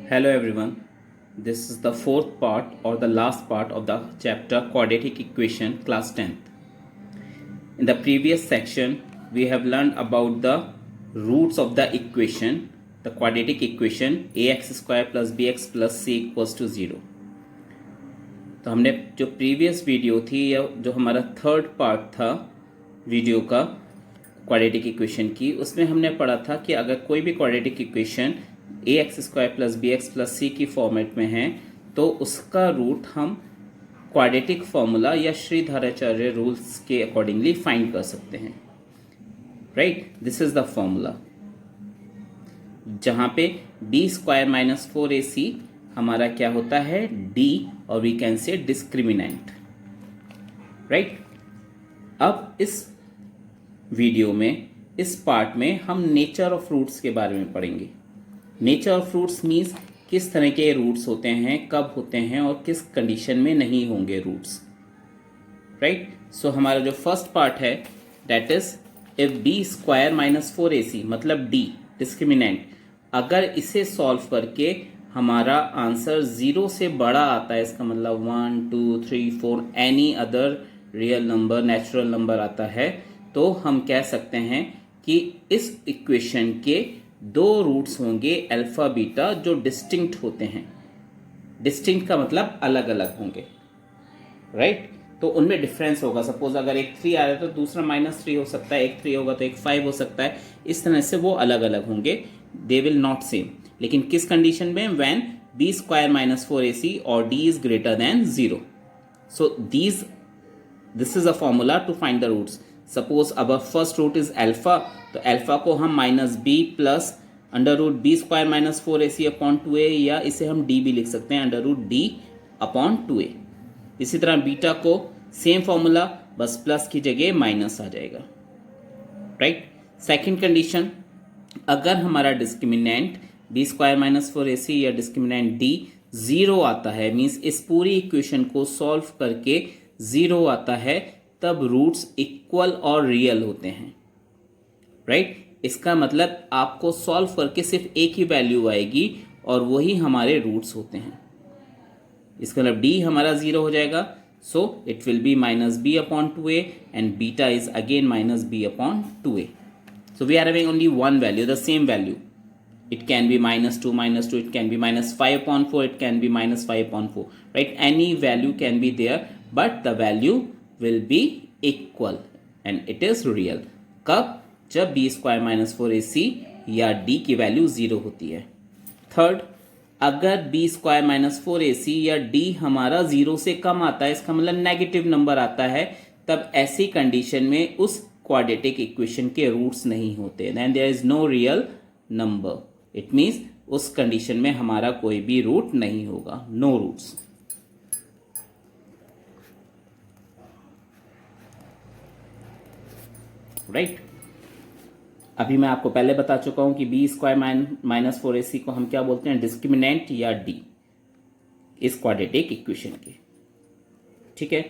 Hello everyone. This is the fourth part or the last part of the chapter Quadratic Equation class 10th. In the previous section, we have learned about the roots of the equation, the quadratic equation ax square plus bx plus c equals to 0. तो हमने जो previous video थी या जो हमारा third part था video का quadratic equation की, उसमें हमने पढ़ा था कि अगर कोई भी quadratic equation A x square plus B x plus C की फॉर्मेट में है तो उसका रूट हम क्वाड्रेटिक फॉर्मूला या श्रीधराचार्य रूल्स के अकॉर्डिंगली फाइंड कर सकते हैं. Right, this is the formula जहां पे बी स्क्वायर माइनस 4ac हमारा क्या होता है डी और we can say discriminant. Right, अब इस वीडियो में इस पार्ट में हम नेचर ऑफ रूट्स के बारे में पढ़ेंगे. नेचर ऑफ रूट्स मीन्स किस तरह के रूट्स होते हैं, कब होते हैं और किस कंडीशन में नहीं होंगे रूट्स. राइट, सो हमारा जो फर्स्ट पार्ट है that is if B square minus 4ac मतलब डी डिस्क्रिमिनेंट, अगर इसे सॉल्व करके हमारा आंसर 0 से बड़ा आता है, इसका मतलब 1 2 3 4 any other real number natural number आता है, तो हम कह सकते हैं कि इस इक्वेशन के दो रूट्स होंगे अल्फा बीटा जो डिस्टिंक्ट होते हैं. डिस्टिंक्ट का मतलब अलग अलग होंगे. राइट, तो उनमें डिफरेंस होगा. सपोज अगर एक 3 आ रहा है तो दूसरा -3 हो सकता है, एक 3 होगा तो एक 5 हो सकता है. इस तरह से वो अलग अलग होंगे, दे विल नॉट सेम. लेकिन किस कंडीशन में, when B square minus 4ac और D is greater than 0. So this is a formula to find the roots. Suppose अब फर्स्ट रूट इज अल्फा, तो अल्फा को हम minus B plus under root B square minus 4ac upon 2a, या इसे हम D भी लिख सकते हैं under root D upon 2a. इसी तरह बीटा को सेम फॉर्मूला, बस प्लस की जगह माइनस आ जाएगा. राइट, सेकेंड कंडीशन, अगर हमारा discriminant B square minus 4ac या डिस्क्रिमिनेंट डी 0 आता है, मीन्स इस पूरी इक्वेशन को सॉल्व करके 0 आता है, तब रूट्स इक्वल और रियल होते हैं. राइट, इसका मतलब आपको सॉल्व करके सिर्फ एक ही वैल्यू आएगी और वही हमारे रूट्स होते हैं. इसका मतलब डी हमारा 0 हो जाएगा, so it will be minus B upon 2a and beta is again minus B upon 2a. So we are having only one value, the same value. It can be -2, it can be -5 upon 4, it can be -5 upon 4. Right, any value can be there, but the value will be equal and it is real. कब? जब b square minus 4ac या d की value 0 होती है. Third, अगर b square minus 4ac या d हमारा 0 से कम आता है, इसका मतलब नेगेटिव नंबर आता है, तब ऐसी कंडीशन में उस क्वाड्रेटिक इक्वेशन के रूट्स नहीं होते. Then there is no real number. It means उस कंडीशन में हमारा कोई भी रूट नहीं होगा, नो रूट्स. राइट, अभी मैं आपको पहले बता चुका हूं कि बी स्क्वायर माइनस 4ac को हम क्या बोलते हैं, डिस्क्रिमिनेंट या डी इस क्वाड्रेटिक इक्वेशन के. ठीक है,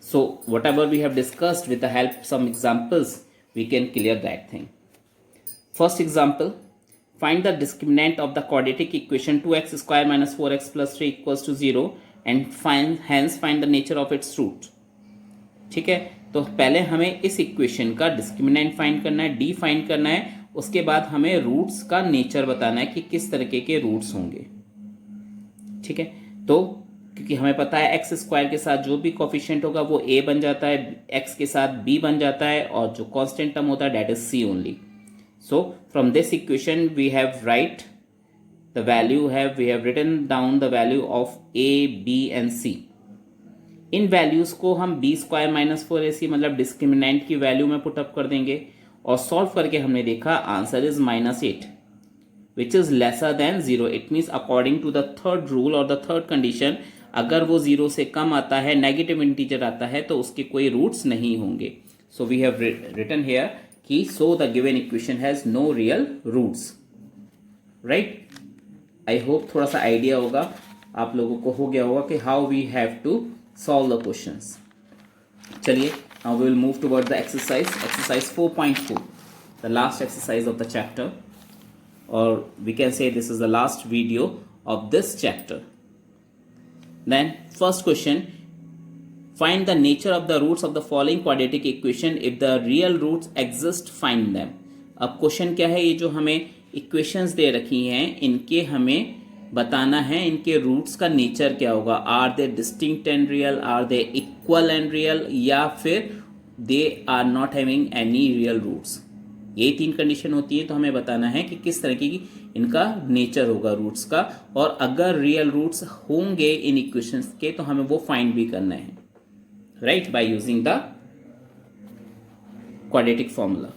so whatever we have discussed with the help some examples we can clear that thing. First example, find the discriminant of the quadratic equation 2x square minus 4x plus 3 equals to 0 and hence find the nature of its root. ठीक है, तो पहले हमें इस equation का discriminant find करना है, D find करना है, उसके बाद हमें रूट्स का नेचर बताना है कि किस तरीके के रूट्स होंगे. ठीक है, तो क्योंकि हमें पता है एक्स स्क्वायर के साथ जो भी कोफिशिएंट होगा वो a बन जाता है, एक्स के साथ b बन जाता है, और जो कांस्टेंट टर्म होता है that is c only. So from this equation we have we have written down the value of a, b and c. In values को हम b स्क्वायर माइनस 4ac मतलब डिस्क्रिमिनेंट की वैल्यू में put up कर देंगे, और सॉल्व करके हमने देखा answer is -8 which is lesser than 0. It means according to the third rule और द थर्ड कंडीशन, अगर वो 0 से कम आता है, नेगेटिव इंटीजर आता है, तो उसके कोई रूट्स नहीं होंगे. So we have written here कि so the given equation has no real roots. right, I hope थोड़ा सा आइडिया होगा आप लोगों को हो गया होगा कि how we have to solve the questions. चलिए, now we will move toward the exercise 4.4, the last exercise of the chapter, or we can say this is the last video of this chapter. Then first question, find the nature of the roots of the following quadratic equation. If the real roots exist, find them. अब question क्या है, ये जो हमें equations दे रखी हैं इनके हमें बताना है इनके रूट्स का नेचर क्या होगा. Are they distinct and real, are they equal and real, या फिर they are not having any real roots. ये तीन कंडीशन होती है. तो हमें बताना है कि किस तरह की इनका नेचर होगा रूट्स का, और अगर रियल रूट्स होंगे इन इक्वेशंस के तो हमें वो फाइंड भी करना है, right, by using the quadratic formula.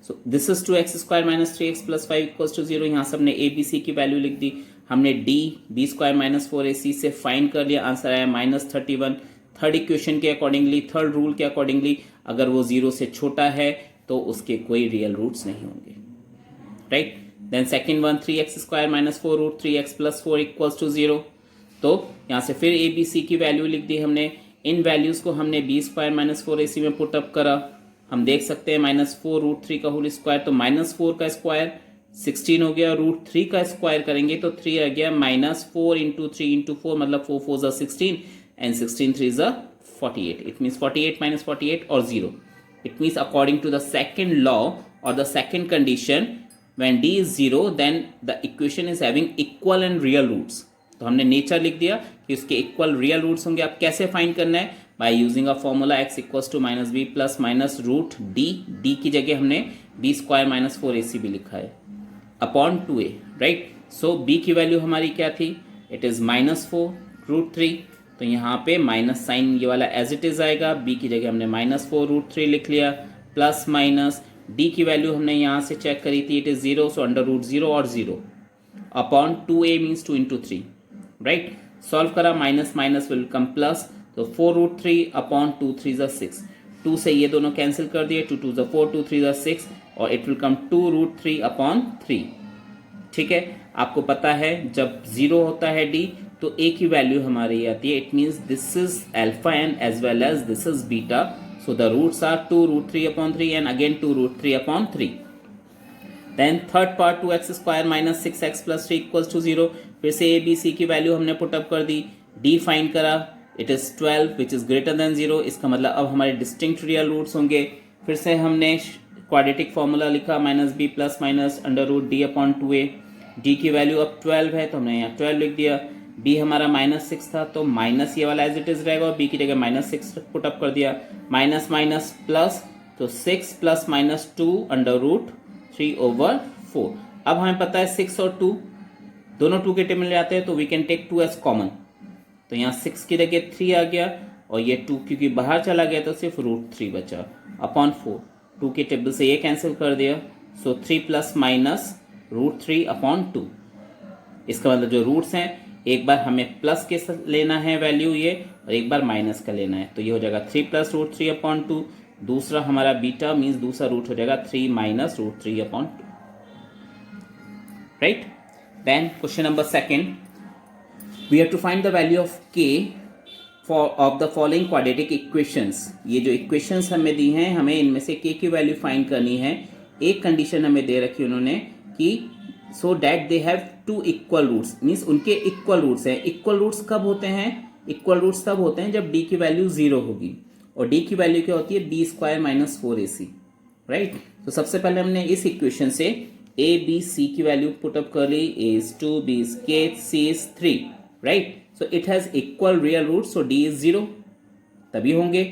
So this is 2x square minus 3x plus 5 equals to 0. यहाँ से हमने ए बी सी की वैल्यू लिख दी. हमने D B square minus 4ac से फाइंड कर लिया. आंसर आया -31. थर्ड इक्वेशन के अकॉर्डिंगली, थर्ड रूल के अकॉर्डिंगली, अगर वो 0 से छोटा है तो उसके कोई रियल रूट्स नहीं होंगे, right. Then second one, 3x square minus 4 root 3x plus 4 equals to 0. तो यहाँ से फिर ए बी सी की वैल्यू लिख दी हमने. इन वैल्यूज को हमने बी स्क्वायर माइनस 4ac में पुटअप करा. हम देख सकते हैं -4 रूट 3 का होल स्क्वायर, तो -4 का स्क्वायर 16 हो गया. रूट 3 का स्क्वायर करेंगे तो 3 आ गया. -4 इंटू 3 इंटू 4 मतलब 4 4 16 एंड 16 3 48. इट मीन्स 48 माइनस 48 और 0. It means according to the second law or the second condition, when d is 0 then the equation is having equal and real roots. तो हमने nature लिख दिया कि उसके इक्वल रियल रूट्स होंगे. अब कैसे फाइंड करना है? By using a formula x equals to minus B plus minus root D. D की जगह हमने बी स्क्वायर माइनस 4ac भी लिखा है upon 2a, right. So b की वैल्यू हमारी क्या थी? It is -4 root 3. तो यहाँ पे माइनस साइन ये वाला एज इट इज आएगा. b की जगह हमने -4 रूट 3 लिख लिया प्लस माइनस. d की वैल्यू हमने यहाँ से चेक करी थी, it is 0, so under root 0 और 0 upon 2a means 2 into 3, right. Solve करा, minus minus will come plus. तो 4 रूट 3 अपॉन 2 3 6. 2 से ये दोनों कैंसिल कर दिए. 2 2 4, 2 3 6 और it will come 2 root 3 upon 3. ठीक है, आपको पता है जब 0 होता है d तो a की वैल्यू हमारी आती है. It means this is alpha and as well as this is beta. So the roots are 2 root 3 upon 3 and again 2 root 3 upon 3. Then third part 2x square minus 6x plus 3 equals to 0. फिर से A B C की value हमने put up कर दी. d find करा, it is 12 which is greater than 0. इसका मतलब अब हमारे डिस्टिंक्ट रियल रूट्स होंगे. फिर से हमने क्वाड्रेटिक फॉर्मूला लिखा, minus B plus minus under root D upon 2a. d की वैल्यू अब 12 है तो हमने यहाँ 12 लिख दिया. b हमारा -6 था तो माइनस ये वाला एज इट इज रहेगा और b की जगह -6 पुटअप कर दिया. माइनस माइनस प्लस, तो 6 plus minus 2 under root 3 over 4. अब हमें पता है 6 और 2 दोनों 2 के टेबल में आते हैं तो we can take 2 as common. तो यहाँ 6 की जगह 3 आ गया और ये 2 क्योंकि बाहर चला गया तो सिर्फ रूट 3 बचा अपॉन 4. 2 के टेबल से ये कैंसिल कर दिया. सो 3 प्लस माइनस रूट 3 अपॉन 2. इसका मतलब जो रूट्स हैं एक बार हमें प्लस के लेना है वैल्यू ये और एक बार माइनस का लेना है. तो ये हो जाएगा 3 प्लस रूट 3 अपॉन 2. दूसरा हमारा बीटा मीन्स दूसरा रूट हो जाएगा 3 minus root 3 upon 2, right. Then question number second, we have to find the value of k of the following quadratic equations. ये जो इक्वेशंस हमें दी हैं हमें इनमें से k की वैल्यू फाइंड करनी है. एक कंडीशन हमें दे रखी उन्होंने कि so that they have 2 equal roots, means उनके इक्वल रूट्स हैं. इक्वल रूट्स कब होते हैं? इक्वल रूट्स तब होते हैं जब d की वैल्यू 0 होगी. और d की वैल्यू क्या होती है? b square minus 4ac, right. तो सबसे पहले हमने इस इक्वेशन से a b c की वैल्यू पुटअप कर ली. a is 2, b is k, c is 3, right. So it has equal real root, so d is 0 तभी होंगे.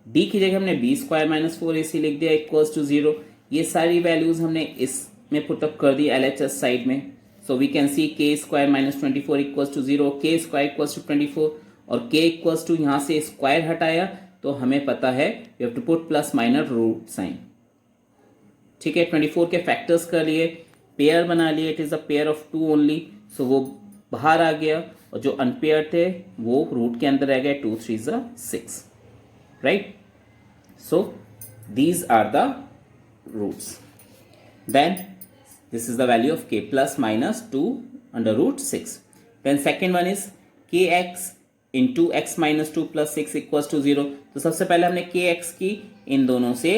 d की जगह हमने b स्क्वायर माइनस 4ac लिख दिया इक्वल्स टू 0. ये सारी वैल्यूज हमने इसमें पुटअप कर दी LHS साइड में. So we can see k square minus 24 equals to 0, k square equals to 24 और k इक्वल्स टू यहाँ से स्क्वायर हटाया तो हमें पता है you have to put plus minus root sign. ठीक है, 24 के फैक्टर्स कर लिए, पेयर बना लिए. It is a pair of 2 only, so वो बाहर आ गया और जो अनपेयर थे वो रूट के अंदर रह गए. 2 3 6, right. So these are the roots. Then this is the value of k plus minus 2 under root 6. Then second one is kx into x minus 2 plus 6 equals to 0. तो सबसे पहले हमने kx की इन दोनों से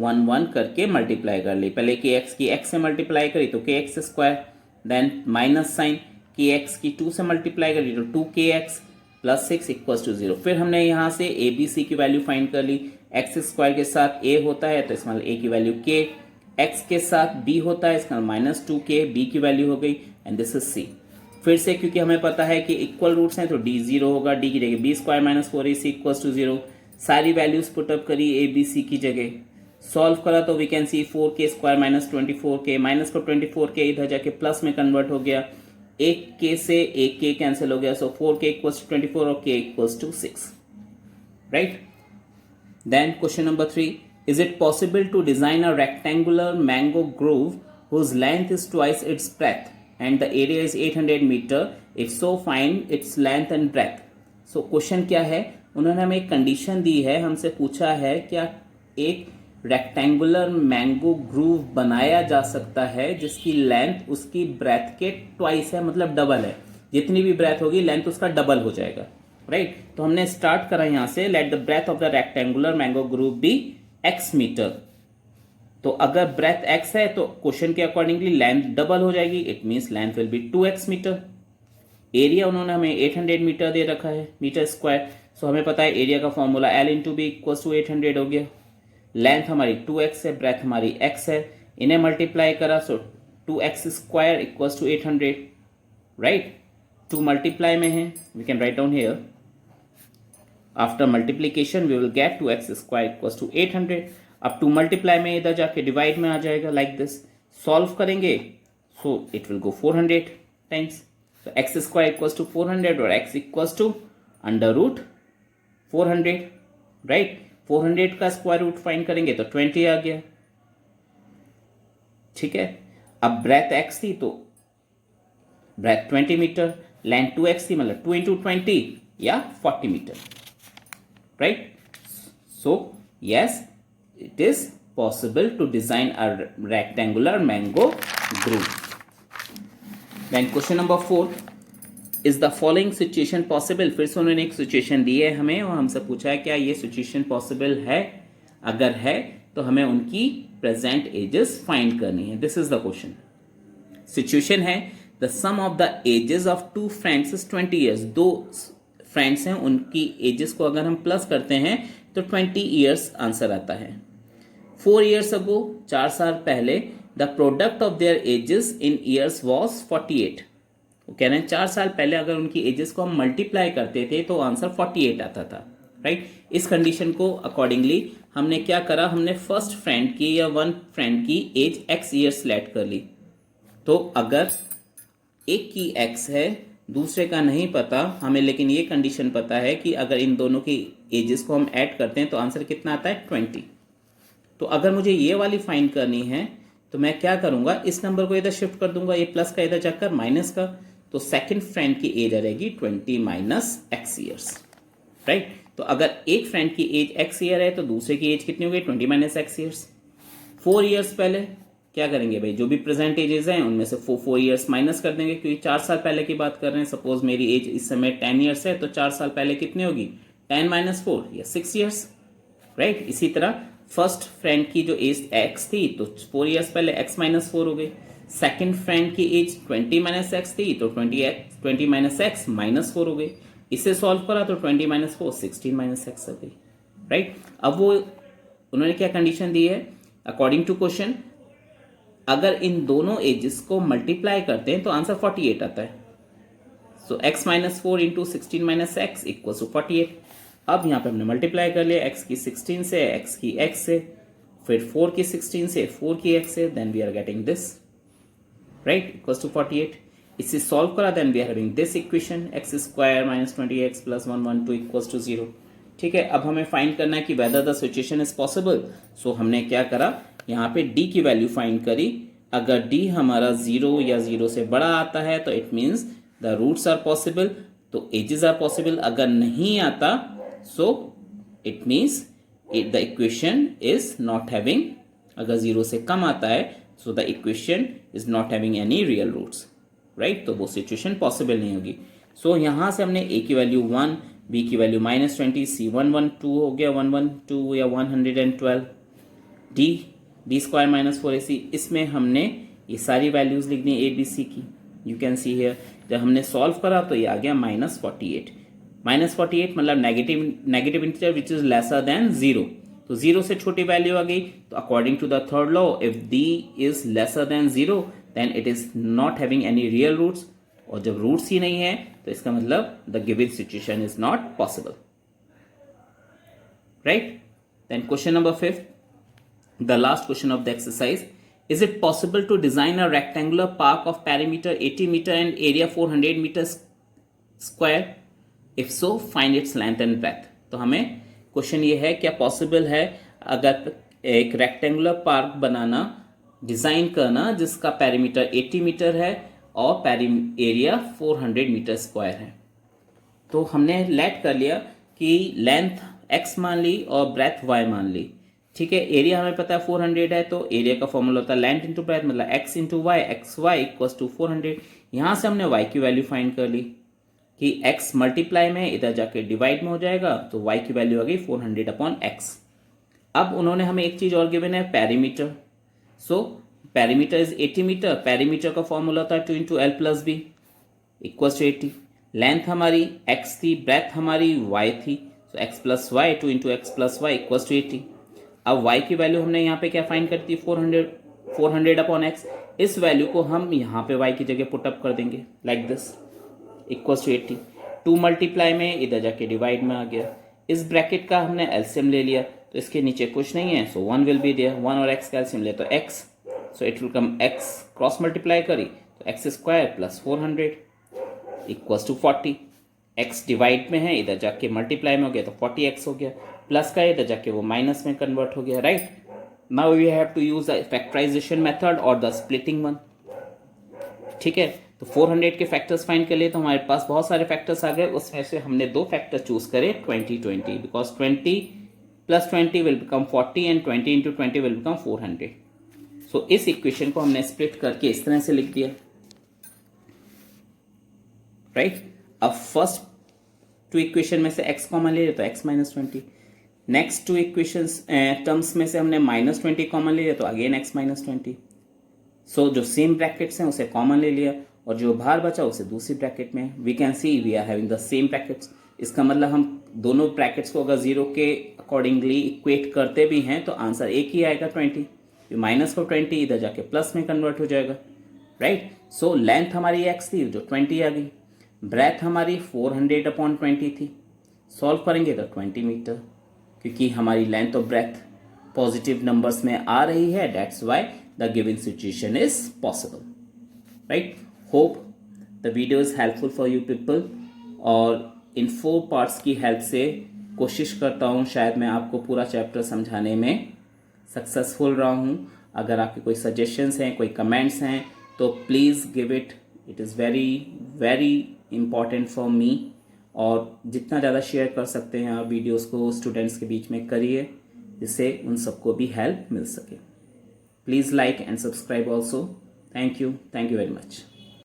1 1 करके मल्टीप्लाई कर ली. पहले kx की x से मल्टीप्लाई करी तो kx square, then minus sign के एक्स की 2 से मल्टीप्लाई कर ली तो 2kx प्लस 6 इक्वल्स टू 0। फिर हमने यहाँ से ए बी सी की वैल्यू फाइंड कर ली। एक्स स्क्वायर के साथ ए होता है तो इसका मतलब ए की वैल्यू k, एक्स के साथ बी होता है इसका -2k, बी की वैल्यू हो गई एंड दिस इज सी। फिर से क्योंकि हमें पता है कि इक्वल रूट्स हैं तो डी 0 होगा, डी की जगह B square -4ac equals to 0। सारी वैल्यूज पुटअप करी ए बी सी की जगह, सॉल्व करा तो we can see 4k square -24k, minus को 24k इधर जाके प्लस में कन्वर्ट हो गया, एक k से एक k कैंसिल हो गया, सो 4k इक्वल्स टू 24 और k equals to 6, right. Then question number 3, is it possible to design a rectangular mango grove whose length is twice its breadth and the area is 800 meter? If so, find its length and breadth. So question क्या है, उन्होंने हमें एक condition दी है, हमसे पूछा है क्या एक रेक्टेंगुलर मैंगो ग्रूव बनाया जा सकता है जिसकी लेंथ उसकी ब्रेथ के ट्वाइस है, मतलब डबल है, जितनी भी ब्रेथ होगी लेंथ उसका डबल हो जाएगा, राइट। तो हमने स्टार्ट करा यहां से, let the breadth of the rectangular mango grove be x metre. तो अगर ब्रेथ x है तो क्वेश्चन के अकॉर्डिंगली लेंथ डबल हो जाएगी, it means length will be 2x metre. Area उन्होंने हमें 800 मीटर दे रखा है, मीटर स्क्वायर, सो हमें पता है एरिया का formula L into B equals to 800 हो गया। लेंथ हमारी 2x है, ब्रेथ हमारी x है, इन्हें मल्टीप्लाई करा so 2x square equals to 800, right. 2 multiply में है, we can write down here, after multiplication we will get 2x square equals to 800। अब 2 मल्टीप्लाई में इधर जाके डिवाइड में आ जाएगा लाइक दिस, सॉल्व करेंगे so it will go 400 times, तो x स्क्वायर इक्वल्स टू 400 और x equals to under root 400, right. 400 का स्क्वायर रूट फाइंड करेंगे तो 20 आ गया, ठीक है। अब ब्रेथ x थी तो ब्रेथ 20 मीटर, लेंथ 2x थी मतलब 2 इंटू 20 या 40 metre, right? So yes, it is possible to design a rectangular mango groove. Then question number 4, is the following situation possible? फिर से उन्होंने एक सिचुएशन दी है हमें और हमसे पूछा है क्या ये सिचुएशन पॉसिबल है, अगर है तो हमें उनकी प्रेजेंट एजेस फाइंड करनी है। This is the question. Situation है the sum of the ages of 2 friends is 20 years. 2 friends हैं, उनकी एजेस को अगर हम प्लस करते हैं तो 20 ईयर्स आंसर आता है। 4 ईयर्स अगो, 4 साल पहले, the product of their edges in years was 48। वो कह रहे हैं 4 साल पहले अगर उनकी एजेस को हम मल्टीप्लाई करते थे तो आंसर 48 आता था, राइट। इस कंडीशन को अकॉर्डिंगली हमने क्या करा, हमने फर्स्ट फ्रेंड की या 1 फ्रेंड की एज x ईयर्स सेलेक्ट कर ली। तो अगर एक की x है दूसरे का नहीं पता हमें, लेकिन ये कंडीशन पता है कि अगर इन दोनों की एजेस को हम ऐड करते हैं तो आंसर कितना आता है 20। तो अगर मुझे ये वाली फाइंड करनी है तो मैं क्या करूंगा, इस नंबर को इधर शिफ्ट कर दूंगा, ये प्लस का इधर जाकर माइनस का, तो सेकंड फ्रेंड की एज आ जाएगी 20 माइनस x ईयर्स, राइट। तो अगर एक फ्रेंड की एज x ईयर है तो दूसरे की एज कितनी हो गई 20 माइनस x ईयर्स। 4 ईयर्स पहले क्या करेंगे भाई, जो भी प्रेजेंट एजेस हैं उनमें से 4 ईयर्स माइनस कर देंगे क्योंकि 4 साल पहले की बात कर रहे हैं। सपोज मेरी एज इस समय 10 ईयर्स है तो 4 साल पहले कितनी होगी 10 माइनस 4 या 6 ईयर्स, राइट। इसी तरह फर्स्ट फ्रेंड की जो एज x थी तो 4 ईयर्स पहले x माइनस 4 हो गई। सेकेंड फ्रेंड की एज 20 माइनस एक्स थी तो 20 माइनस एक्स माइनस 4 हो गई। इसे सॉल्व करा तो 20 माइनस 4 16 माइनस एक्स हो गई, राइट। अब वो उन्होंने क्या कंडीशन दी है, अकॉर्डिंग टू क्वेश्चन अगर इन दोनों एजेस को मल्टीप्लाई करते हैं तो आंसर 48 आता है। So x minus 4 into 16 minus X equal to 48। अब यहाँ पे हमने मल्टीप्लाई कर लिया x की 16 से, x की x से, फिर 4 की 16 से, 4 की x से, then we are getting this, right, equal to 48। इसे सॉल्व करा then we are having this equation x square minus 20x plus 112 equals to 0। ठीक है, अब हमें फाइंड करना है कि whether the situation is possible. So हमने क्या करा, यहाँ पे d की वैल्यू फाइंड करी। अगर d हमारा 0 या 0 से बड़ा आता है तो it means the roots are possible, तो एजेस आर पॉसिबल। अगर नहीं आता so it means the equation is not having, अगर 0 से कम आता है so the equation is not having any real roots, right. तो वो सिचुएशन पॉसिबल नहीं होगी। सो यहाँ से हमने a की वैल्यू 1, b की वैल्यू -20, c 112 हो गया 112 या 112, d स्क्वायर माइनस 4ac, इसमें हमने ये सारी वैल्यूज लिखनी है a b c की, यू कैन सी हियर, जब हमने सॉल्व करा तो ये आ गया -48। -48 मतलब negative integer which is lesser than 0। तो 0 से छोटी वैल्यू आ गई, तो according to the third law if d is lesser than 0 then it is not having any real roots, और जब रूट्स ही नहीं है तो इसका मतलब the given situation is not possible, right. Then question number 5, the last question of the exercise, is it possible to design a rectangular park of perimeter 80 meter and area 400 meters square? If so, find its length and breadth. तो हमें question ये है, क्या possible है अगर एक rectangular park बनाना, design करना जिसका पेरीमीटर 80 मीटर है और एरिया 400 मीटर स्क्वायर है। तो हमने लेट कर लिया कि लेंथ x मान ली और ब्रेथ y मान ली, ठीक है। एरिया हमें पता है 400 है, तो एरिया का फॉर्मूला होता है लेंथ इंटू ब्रेथ, मतलब x into Y, X Y equals to 400। यहाँ से हमने y की वैल्यू फाइंड कर ली कि x मल्टीप्लाई में इधर जाके डिवाइड में हो जाएगा, तो y की वैल्यू आ गई 400 अपॉन x। अब उन्होंने हमें एक चीज़ और गिवन है, perimeter. So perimeter is 80 metre, perimeter का फॉर्मूला होता है 2 into L plus B equals to 80। Length हमारी x थी, ब्रेथ हमारी y थी, so x plus Y 2 into X plus Y equals to 80। अब y की वैल्यू हमने यहाँ पे क्या फाइंड करती है, 400 अपॉन x। इस वैल्यू को हम यहाँ पे y की जगह पुट अप कर देंगे like this equals to 80। 2 multiply में इधर जाके डिवाइड में आ गया, इस ब्रैकेट का हमने एलसीएम ले लिया, तो इसके नीचे कुछ नहीं है, सो 1 विल बी देयर। 1 और x का एलसीएम ले तो x, so it will come x cross multiply करी तो x square plus 400 equals to 40। x divide में है, इधर जाके मल्टीप्लाई में हो गया तो 40x हो गया, प्लस का इधर जाके वो माइनस में कन्वर्ट हो गया, right. Now we have to use the factorisation method और द स्प्लिटिंग वन, ठीक है। तो 400 के फैक्टर्स फाइंड कर लिए, तो हमारे पास बहुत सारे फैक्टर्स आ गए, उसमें से हमने 2 फैक्टर चूज करे 20 because 20 plus 20 will become 40 and 20 into 20 will become 400। सो इस इक्वेशन को हमने स्प्लिट करके इस तरह से लिख दिया, राइट। अब फर्स्ट 2 इक्वेशन में से x कॉमन ले लिया तो x minus 20, next 2 equations terms में से हमने -20 कॉमन ले लिया तो अगेन x माइनस 20। सो जो सेम ब्रैकेट्स हैं उसे कॉमन ले लिया और जो बाहर बचा उसे दूसरी ब्रैकेट में। We can see we are having the same brackets, इसका मतलब हम दोनों ब्रैकेट्स को अगर 0 के अकॉर्डिंगली इक्वेट करते भी हैं तो आंसर एक ही आएगा 20। माइनस को 20 इधर जाके प्लस में कन्वर्ट हो जाएगा, राइट। सो लेंथ हमारी x थी जो 20 आ गई, ब्रेथ हमारी 400 अपॉन 20 थी, सॉल्व करेंगे तो 20 मीटर, क्योंकि हमारी लेंथ और ब्रेथ पॉजिटिव नंबर्स में आ रही है, that's why the given situation is possible, right. Hope the video is helpful for you people, और इन 4 पार्ट्स की हेल्प से कोशिश करता हूँ शायद मैं आपको पूरा चैप्टर समझाने में सक्सेसफुल रहा हूँ। अगर आपके कोई सजेशंस हैं, कोई कमेंट्स हैं, तो please give it, it is very very important for me. और जितना ज़्यादा शेयर कर सकते हैं आप वीडियोस को स्टूडेंट्स के बीच में करिए, जिससे उन सबको भी हेल्प मिल सके। Please like and subscribe also. Thank you very much.